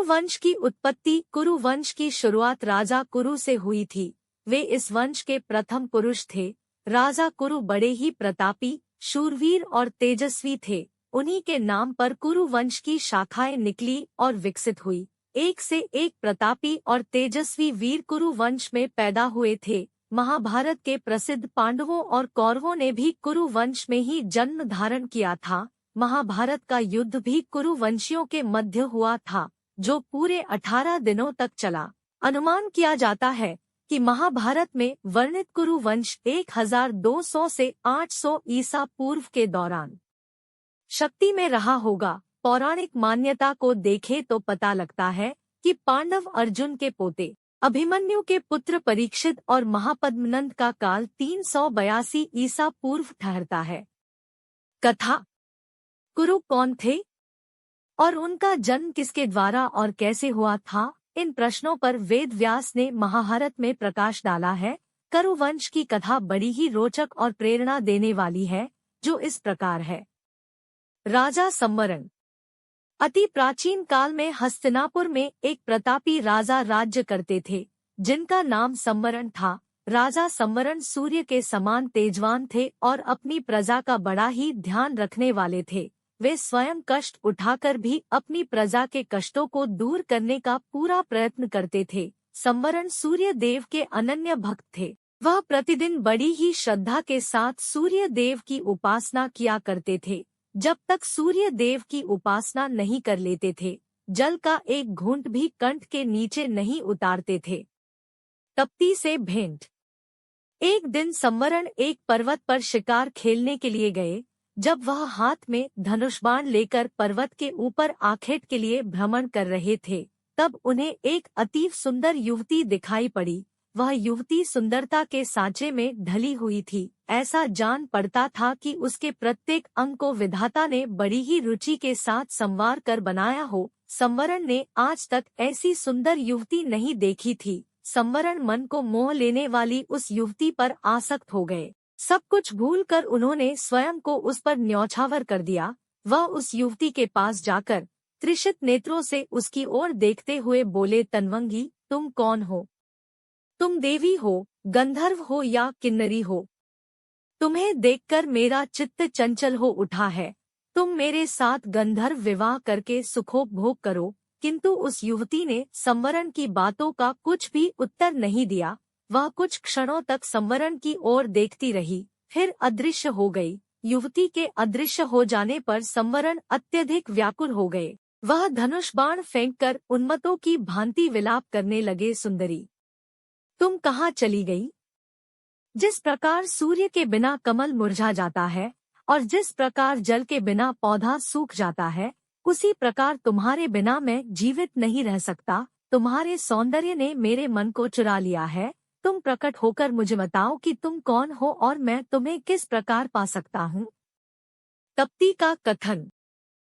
वंश की उत्पत्ति। कुरु वंश की शुरुआत राजा कुरु से हुई थी। वे इस वंश के प्रथम पुरुष थे। राजा कुरु बड़े ही प्रतापी, शूरवीर और तेजस्वी थे। उन्हीं के नाम पर कुरु वंश की शाखाएं निकली और विकसित हुई। एक से एक प्रतापी और तेजस्वी वीर कुरु वंश में पैदा हुए थे। महाभारत के प्रसिद्ध पांडवों और कौरवों ने भी कुरु वंश में ही जन्म धारण किया था। महाभारत का युद्ध भी कुरु वंशियों के मध्य हुआ था, जो पूरे 18 दिनों तक चला। अनुमान किया जाता है कि महाभारत में वर्णित कुरु वंश 1200 से 800 ईसा पूर्व के दौरान शक्ति में रहा होगा। पौराणिक मान्यता को देखें तो पता लगता है कि पांडव अर्जुन के पोते, अभिमन्यु के पुत्र परीक्षित और महापद्मनंद का काल 382 ईसा पूर्व ठहरता है। कथा। कुरु कौन थे और उनका जन्म किसके द्वारा और कैसे हुआ था? इन प्रश्नों पर वेद व्यास ने महाभारत में प्रकाश डाला है। कुरु वंश की कथा बड़ी ही रोचक और प्रेरणा देने वाली है, जो इस प्रकार है। राजा संवरण। अति प्राचीन काल में हस्तिनापुर में एक प्रतापी राजा राज्य करते थे, जिनका नाम संवरण था। राजा संवरण सूर्य के समान तेजवान थे और अपनी प्रजा का बड़ा ही ध्यान रखने वाले थे। वे स्वयं कष्ट उठाकर भी अपनी प्रजा के कष्टों को दूर करने का पूरा प्रयत्न करते थे। संवरण सूर्य देव के अनन्य भक्त थे। वह प्रतिदिन बड़ी ही श्रद्धा के साथ सूर्य देव की उपासना किया करते थे। जब तक सूर्य देव की उपासना नहीं कर लेते थे, जल का एक घूंट भी कंठ के नीचे नहीं उतारते थे। तप्ती से भेंट। एक दिन संवरण एक पर्वत पर शिकार खेलने के लिए गए। जब वह हाथ में धनुष बाण लेकर पर्वत के ऊपर आखेट के लिए भ्रमण कर रहे थे, तब उन्हें एक अतीव सुंदर युवती दिखाई पड़ी। वह युवती सुंदरता के सांचे में ढली हुई थी। ऐसा जान पड़ता था कि उसके प्रत्येक अंग को विधाता ने बड़ी ही रुचि के साथ संवार कर बनाया हो। संवरण ने आज तक ऐसी सुंदर युवती नहीं देखी थी। संवरण मन को मोह लेने वाली उस युवती पर आसक्त हो गए। सब कुछ भूलकर उन्होंने स्वयं को उस पर न्यौछावर कर दिया। वह उस युवती के पास जाकर त्रिषित नेत्रों से उसकी ओर देखते हुए बोले, तन्वंगी, तुम कौन हो? तुम देवी हो, गंधर्व हो या किन्नरी हो? तुम्हें देखकर मेरा चित्त चंचल हो उठा है। तुम मेरे साथ गंधर्व विवाह करके सुखोपभोग करो। किंतु उस युवती ने संवरण की बातों का कुछ भी उत्तर नहीं दिया। वह कुछ क्षणों तक संवरण की ओर देखती रही, फिर अदृश्य हो गई। युवती के अदृश्य हो जाने पर संवरण अत्यधिक व्याकुल हो गए। वह धनुष बाण फेंककर उन्मत्तों की भांति विलाप करने लगे, सुंदरी, तुम कहाँ चली गई? जिस प्रकार सूर्य के बिना कमल मुरझा जाता है और जिस प्रकार जल के बिना पौधा सूख जाता है, उसी प्रकार तुम्हारे बिना मैं जीवित नहीं रह सकता। तुम्हारे सौंदर्य ने मेरे मन को चुरा लिया है। तुम प्रकट होकर मुझे बताओ कि तुम कौन हो और मैं तुम्हें किस प्रकार पा सकता हूँ। तप्ती का कथन।